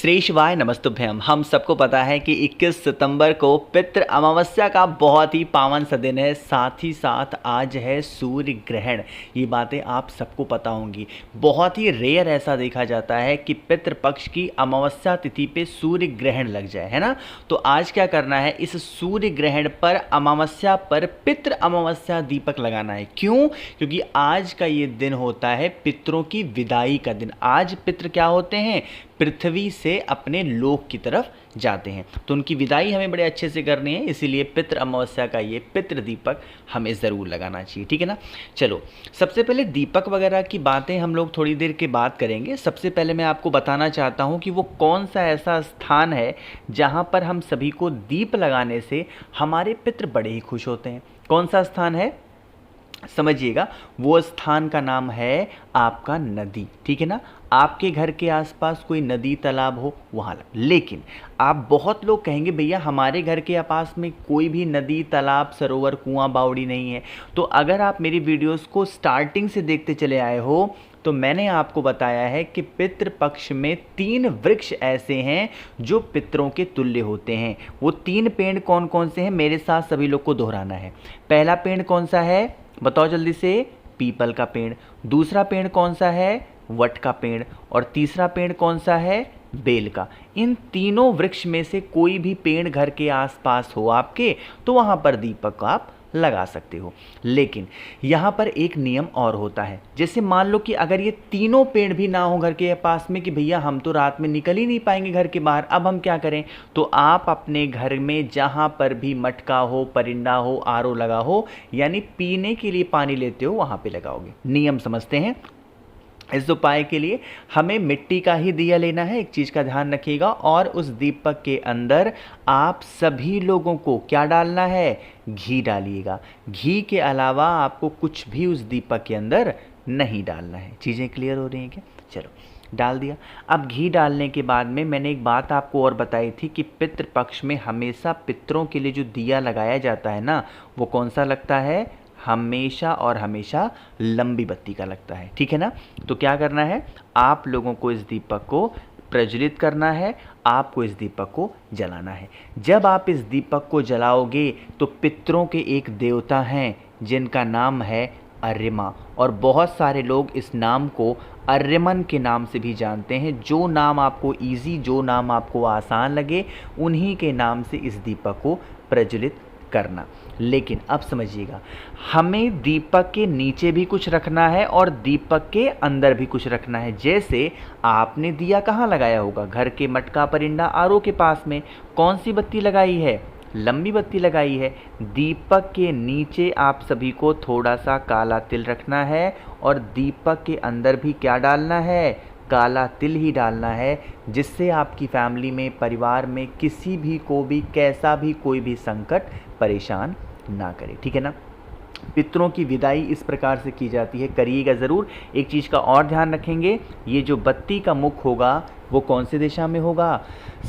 श्री शिवाय नमस्तुभ्यम। हम सबको पता है कि 21 सितंबर को पितृ अमावस्या का बहुत ही पावन सा दिन है। साथ ही साथ आज है सूर्य ग्रहण। ये बातें आप सबको पता होंगी। बहुत ही रेयर ऐसा देखा जाता है कि पितृ पक्ष की अमावस्या तिथि पे सूर्य ग्रहण लग जाए, है ना। तो आज क्या करना है, इस सूर्य ग्रहण पर अमावस्या पर पितृ अमावस्या दीपक लगाना है। क्यों? क्योंकि आज का ये दिन होता है पितरों की विदाई का दिन। आज पितृ क्या होते हैं, पृथ्वी से अपने लोक की तरफ जाते हैं, तो उनकी विदाई हमें बड़े अच्छे से करनी है। इसीलिए पितृ अमावस्या का ये पितृ दीपक हमें ज़रूर लगाना चाहिए, ठीक है ना। चलो, सबसे पहले दीपक वगैरह की बातें हम लोग थोड़ी देर के बाद करेंगे। सबसे पहले मैं आपको बताना चाहता हूँ कि वो कौन सा ऐसा स्थान है जहाँ पर हम सभी को दीप लगाने से हमारे पितृ बड़े ही खुश होते हैं। कौन सा स्थान है, समझिएगा। वो स्थान का नाम है आपका नदी, ठीक है ना। आपके घर के आसपास कोई नदी तालाब हो वहाँ लेकिन आप बहुत लोग कहेंगे भैया हमारे घर के पास में कोई भी नदी तालाब सरोवर कुआं बावड़ी नहीं है। तो अगर आप मेरी वीडियोस को स्टार्टिंग से देखते चले आए हो तो मैंने आपको बताया है कि पितृ पक्ष में 3 वृक्ष ऐसे हैं जो पितरों के तुल्य होते हैं। वो 3 पेड़ कौन कौन से हैं, मेरे साथ सभी लोग को दोहराना है। पहला पेड़ कौन सा है, बताओ जल्दी से। पीपल का पेड़। दूसरा पेड़ कौन सा है, वट का पेड़। और तीसरा पेड़ कौन सा है, बेल का। इन तीनों वृक्ष में से कोई भी पेड़ घर के आसपास हो आपके तो वहां पर दीपक आप लगा सकते हो। लेकिन यहाँ पर एक नियम और होता है। जैसे मान लो कि अगर ये तीनों पेड़ भी ना हो घर के पास में, कि भैया हम तो रात में निकल ही नहीं पाएंगे घर के बाहर, अब हम क्या करें, तो आप अपने घर में जहाँ पर भी मटका हो, परिंदा हो, आरओ लगा हो, यानी पीने के लिए पानी लेते हो, वहाँ पे लगाओगे। नियम समझते हैं। इस उपाय के लिए हमें मिट्टी का ही दिया लेना है, एक चीज़ का ध्यान रखिएगा। और उस दीपक के अंदर आप सभी लोगों को क्या डालना है, घी डालिएगा। घी के अलावा आपको कुछ भी उस दीपक के अंदर नहीं डालना है। चीज़ें क्लियर हो रही हैं क्या? चलो, डाल दिया। अब घी डालने के बाद में मैंने एक बात आपको और बताई थी कि पितृ पक्ष में हमेशा पितरों के लिए जो दिया लगाया जाता है ना, वो कौन सा लगता है, हमेशा और हमेशा लंबी बत्ती का लगता है, ठीक है ना। तो क्या करना है, आप लोगों को इस दीपक को प्रज्वलित करना है, आपको इस दीपक को जलाना है। जब आप इस दीपक को जलाओगे तो पितरों के एक देवता हैं जिनका नाम है अर्यमा, और बहुत सारे लोग इस नाम को अर्यमन के नाम से भी जानते हैं। जो नाम आपको ईजी, जो नाम आपको आसान लगे, उन्हीं के नाम से इस दीपक को प्रज्वलित करना। लेकिन अब समझिएगा, हमें दीपक के नीचे भी कुछ रखना है और दीपक के अंदर भी कुछ रखना है। जैसे आपने दिया कहाँ लगाया होगा, घर के मटका परिंदा आरओ के पास में। कौन सी बत्ती लगाई है, लंबी बत्ती लगाई है। दीपक के नीचे आप सभी को थोड़ा सा काला तिल रखना है और दीपक के अंदर भी क्या डालना है, काला तिल ही डालना है, जिससे आपकी फैमिली में, परिवार में किसी भी को भी कैसा भी कोई भी संकट परेशान ना करे, ठीक है ना। पितरों की विदाई इस प्रकार से की जाती है, करिएगा ज़रूर। एक चीज़ का और ध्यान रखेंगे, ये जो बत्ती का मुख होगा वो कौन से दिशा में होगा,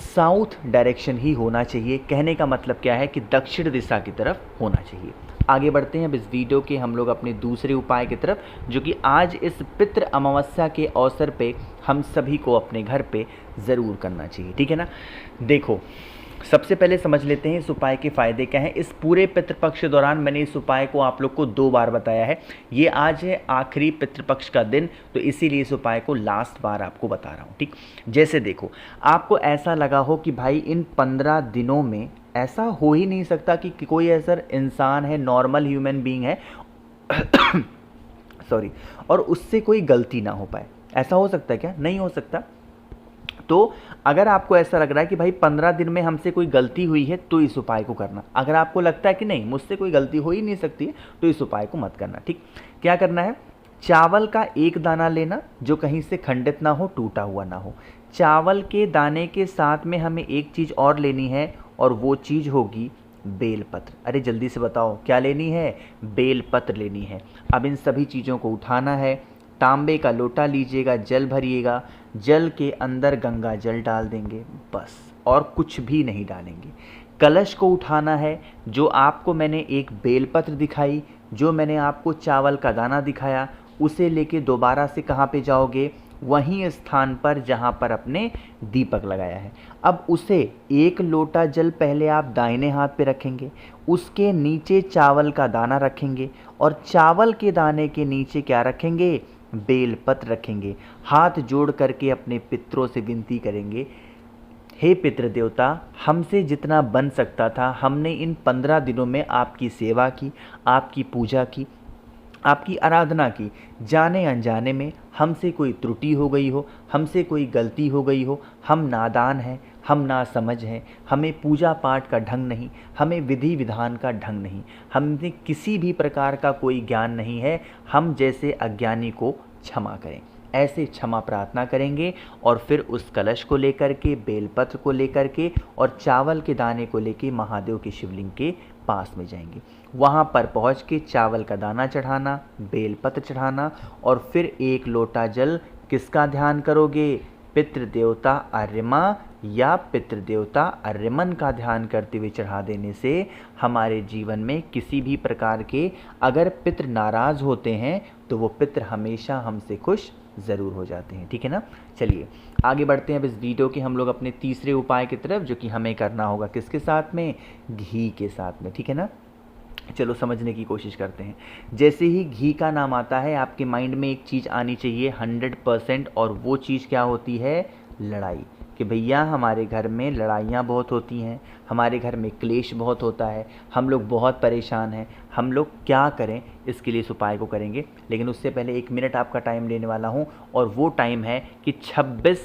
साउथ डायरेक्शन ही होना चाहिए। कहने का मतलब क्या है कि दक्षिण दिशा की तरफ होना चाहिए। आगे बढ़ते हैं अब इस वीडियो के हम लोग अपने दूसरे उपाय की तरफ, जो कि आज इस पितृ अमावस्या के अवसर पे हम सभी को अपने घर पे ज़रूर करना चाहिए, ठीक है ना। देखो, सबसे पहले समझ लेते हैं इस उपाय के फ़ायदे क्या हैं। इस पूरे पितृपक्ष के दौरान मैंने इस उपाय को आप लोग को 2 बार बताया है। ये आज है आखिरी पितृपक्ष का दिन, तो इसीलिए इस उपाय को लास्ट बार आपको बता रहा हूँ, ठीक। जैसे देखो, आपको ऐसा लगा हो कि भाई इन 15 दिनों में ऐसा हो ही नहीं सकता कि कोई ऐसा इंसान है, नॉर्मल ह्यूमन बीइंग है सॉरी, और उससे कोई गलती ना हो पाए। ऐसा हो सकता है क्या? नहीं हो सकता। तो अगर आपको ऐसा लग रहा है कि भाई 15 दिन में हमसे कोई गलती हुई है तो इस उपाय को करना। अगर आपको लगता है कि नहीं मुझसे कोई गलती हो ही नहीं सकती है तो इस उपाय को मत करना, ठीक। क्या करना है, चावल का एक दाना लेना जो कहीं से खंडित ना हो, टूटा हुआ ना हो। चावल के दाने के साथ में हमें एक चीज़ और लेनी है और वो चीज़ होगी बेलपत्र। अरे जल्दी से बताओ क्या लेनी है, बेलपत्र लेनी है। अब इन सभी चीज़ों को उठाना है। तांबे का लोटा लीजिएगा, जल भरिएगा, जल के अंदर गंगा जल डाल देंगे, बस, और कुछ भी नहीं डालेंगे। कलश को उठाना है, जो आपको मैंने एक बेलपत्र दिखाई, जो मैंने आपको चावल का दाना दिखाया, उसे लेके दोबारा से कहाँ पे जाओगे, वहीं स्थान पर जहाँ पर अपने दीपक लगाया है। अब उसे 1 लोटा जल पहले आप दाहिने हाथ पे रखेंगे, उसके नीचे चावल का दाना रखेंगे और चावल के दाने के नीचे क्या रखेंगे, बेलपत्र रखेंगे। हाथ जोड़ करके अपने पितरों से विनती करेंगे, हे पितृ देवता, हमसे जितना बन सकता था हमने इन 15 दिनों में आपकी सेवा की, आपकी पूजा की, आपकी आराधना की। जाने अनजाने में हमसे कोई त्रुटि हो गई हो, हमसे कोई गलती हो गई हो, हम नादान हैं, हम नासमझ हैं, हमें पूजा पाठ का ढंग नहीं, हमें विधि विधान का ढंग नहीं, हमें किसी भी प्रकार का कोई ज्ञान नहीं है, हम जैसे अज्ञानी को क्षमा करें। ऐसे क्षमा प्रार्थना करेंगे और फिर उस कलश को लेकर के, बेलपत्र को लेकर के और चावल के दाने को लेके महादेव के शिवलिंग के पास में जाएंगे। वहाँ पर पहुँच के चावल का दाना चढ़ाना, बेलपत्र चढ़ाना और फिर 1 लोटा जल किसका ध्यान करोगे, पितृ देवता आर्यमा या पितृ देवता आर्यमन का ध्यान करते हुए चढ़ा देने से हमारे जीवन में किसी भी प्रकार के अगर पितृ नाराज होते हैं तो वो पितृ हमेशा हमसे खुश ज़रूर हो जाते हैं। ठीक है ना। चलिए आगे बढ़ते हैं अब इस वीडियो के हम लोग अपने तीसरे उपाय की तरफ, जो कि हमें करना होगा किसके साथ में, घी के साथ में। ठीक है ना। चलो समझने की कोशिश करते हैं। जैसे ही घी का नाम आता है आपके माइंड में एक चीज़ आनी चाहिए 100%, और वो चीज़ क्या होती है, लड़ाई। कि भैया हमारे घर में लड़ाइयाँ बहुत होती हैं, हमारे घर में क्लेश बहुत होता है, हम लोग बहुत परेशान हैं, हम लोग क्या करें, इसके लिए इस उपाय को करेंगे। लेकिन उससे पहले 1 मिनट आपका टाइम लेने वाला हूँ, और वो टाइम है कि 26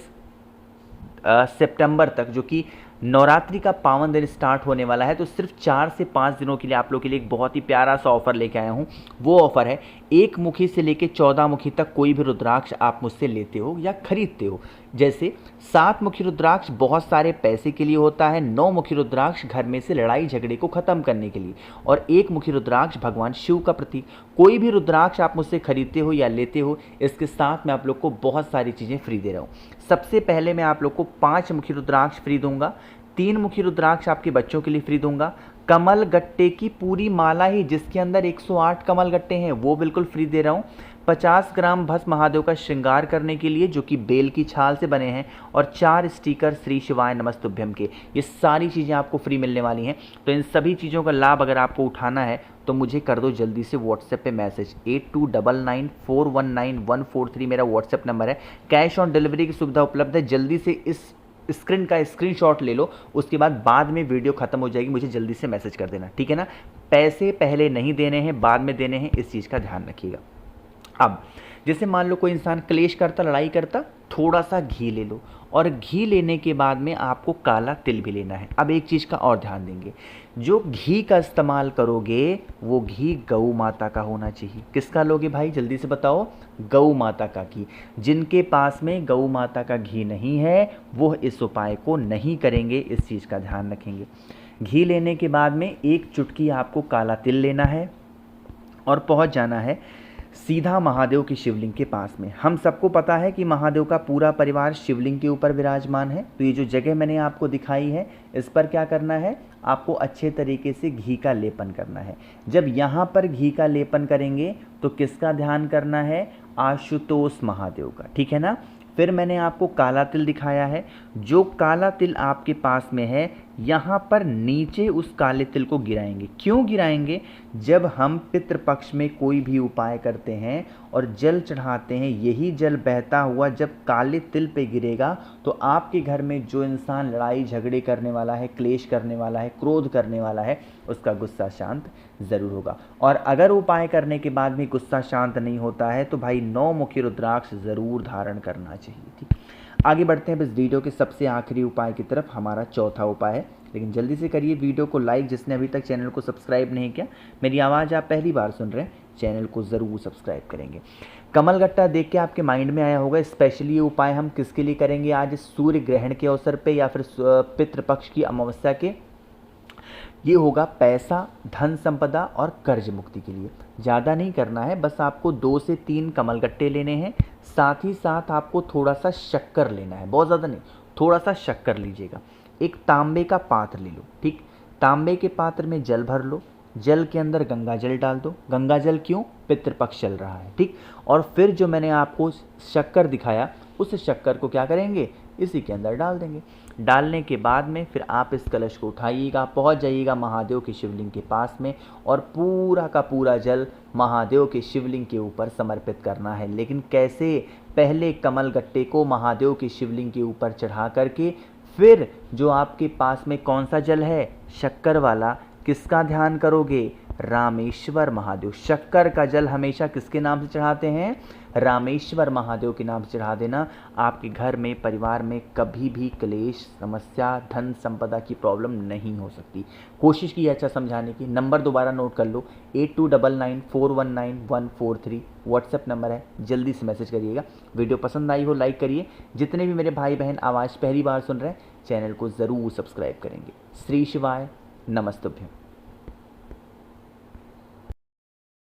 सितंबर तक, जो कि नवरात्रि का पावन दिन स्टार्ट होने वाला है, तो सिर्फ 4 से 5 दिनों के लिए आप लोग के लिए एक बहुत ही प्यारा सा ऑफर लेके आया हूँ। वो ऑफर है 1 मुखी से लेके 14 मुखी तक कोई भी रुद्राक्ष आप मुझसे लेते हो या खरीदते हो। जैसे 7 मुखी रुद्राक्ष बहुत सारे पैसे के लिए होता है, 9 मुखी रुद्राक्ष घर में से लड़ाई झगड़े को ख़त्म करने के लिए, और 1 मुखी रुद्राक्ष भगवान शिव का प्रतीक। कोई भी रुद्राक्ष आप मुझसे खरीदते हो या लेते हो, इसके साथ मैं आप लोग को बहुत सारी चीज़ें फ्री दे रहा हूँ। सबसे पहले मैं आप लोग को 5 मुखी रुद्राक्ष फ्री दूंगा, 3 मुखी रुद्राक्ष आपके बच्चों के लिए फ्री दूंगा, कमल गट्टे की पूरी माला ही जिसके अंदर 108 कमल गट्टे हैं वो बिल्कुल फ्री दे रहा हूँ, 50 ग्राम भस्म महादेव का श्रृंगार करने के लिए जो कि बेल की छाल से बने हैं, और 4 स्टिकर श्री शिवाय नमस्तुभ्यम के। ये सारी चीज़ें आपको फ्री मिलने वाली हैं। तो इन सभी चीज़ों का लाभ अगर आपको उठाना है तो मुझे कर दो जल्दी से व्हाट्सएप पे मैसेज। 8299419143 मेरा व्हाट्सएप नंबर है। कैश ऑन डिलीवरी की सुविधा उपलब्ध है। जल्दी से इस स्क्रीन का स्क्रीनशॉट ले लो, उसके बाद में वीडियो खत्म हो जाएगी, मुझे जल्दी से मैसेज कर देना। ठीक है ना। पैसे पहले नहीं देने हैं, बाद में देने हैं, इस चीज़ का ध्यान रखिएगा। अब जैसे मान लो कोई इंसान क्लेश करता, लड़ाई करता, थोड़ा सा घी ले लो, और घी लेने के बाद में आपको काला तिल भी लेना है। अब एक चीज़ का और ध्यान देंगे, जो घी का इस्तेमाल करोगे वो घी गौ माता का होना चाहिए। किसका लोगे भाई, जल्दी से बताओ, गौ माता का घी। जिनके पास में गौ माता का घी नहीं है वो इस उपाय को नहीं करेंगे, इस चीज़ का ध्यान रखेंगे। घी लेने के बाद में 1 चुटकी आपको काला तिल लेना है और पहुंच जाना है सीधा महादेव की शिवलिंग के पास में। हम सबको पता है कि महादेव का पूरा परिवार शिवलिंग के ऊपर विराजमान है, तो ये जो जगह मैंने आपको दिखाई है इस पर क्या करना है, आपको अच्छे तरीके से घी का लेपन करना है। जब यहाँ पर घी का लेपन करेंगे तो किसका ध्यान करना है, आशुतोष महादेव का। ठीक है ना। फिर मैंने आपको काला तिल दिखाया है, जो काला तिल आपके पास में है यहाँ पर नीचे उस काले तिल को गिराएंगे। क्यों गिराएंगे, जब हम पितृपक्ष में कोई भी उपाय करते हैं और जल चढ़ाते हैं, यही जल बहता हुआ जब काले तिल पे गिरेगा तो आपके घर में जो इंसान लड़ाई झगड़े करने वाला है, क्लेश करने वाला है, क्रोध करने वाला है, उसका गुस्सा शांत ज़रूर होगा। और अगर उपाय करने के बाद भी गुस्सा शांत नहीं होता है तो भाई 9 मुखी रुद्राक्ष ज़रूर धारण करना चाहिए। ठीक, आगे बढ़ते हैं इस वीडियो के सबसे आखिरी उपाय की तरफ, हमारा चौथा उपाय है। लेकिन जल्दी से करिए वीडियो को लाइक, जिसने अभी तक चैनल को सब्सक्राइब नहीं किया। मेरी आवाज़ आप पहली बार सुन रहे हैं, चैनल को ज़रूर सब्सक्राइब करेंगे। कमल गट्टा देख के आपके माइंड में आया होगा स्पेशली ये उपाय हम किसके लिए करेंगे आज, सूर्य ग्रहण के अवसर पे या फिर पितृपक्ष की अमावस्या के। ये होगा पैसा, धन संपदा और कर्ज मुक्ति के लिए। ज़्यादा नहीं करना है, बस आपको 2 से 3 कमल गट्टे लेने हैं, साथ ही साथ आपको थोड़ा सा शक्कर लेना है, बहुत ज़्यादा नहीं, थोड़ा सा शक्कर लीजिएगा। एक तांबे का पात्र ले लो। ठीक, तांबे के पात्र में जल भर लो, जल के अंदर गंगा जल डाल दो। गंगा जल क्यों? पितृपक्ष चल रहा है, ठीक। और फिर जो मैंने आपको शक्कर दिखाया, उस शक्कर को क्या करेंगे, इसी के अंदर डाल देंगे। डालने के बाद में फिर आप इस कलश को उठाइएगा, पहुंच जाइएगा महादेव के शिवलिंग के पास में, और पूरा का पूरा जल महादेव के शिवलिंग के ऊपर समर्पित करना है। लेकिन कैसे? पहले कमल गट्टे को महादेव के शिवलिंग के ऊपर चढ़ा करके फिर जो आपके पास में कौन सा जल है, शक्कर वाला, किसका ध्यान करोगे? रामेश्वर महादेव। शक्कर का जल हमेशा किसके नाम से चढ़ाते हैं? रामेश्वर महादेव के नाम से चढ़ा देना। आपके घर में, परिवार में कभी भी क्लेश, समस्या, धन संपदा की प्रॉब्लम नहीं हो सकती। कोशिश की अच्छा समझाने की। नंबर दोबारा नोट कर लो, 8299419143 व्हाट्सएप नंबर है, जल्दी से मैसेज करिएगा। वीडियो पसंद आई हो लाइक करिए। जितने भी मेरे भाई बहन आवाज़ पहली बार सुन रहे हैं, चैनल को ज़रूर सब्सक्राइब करेंगे। श्री शिवाय, नमस्तुभ्यं।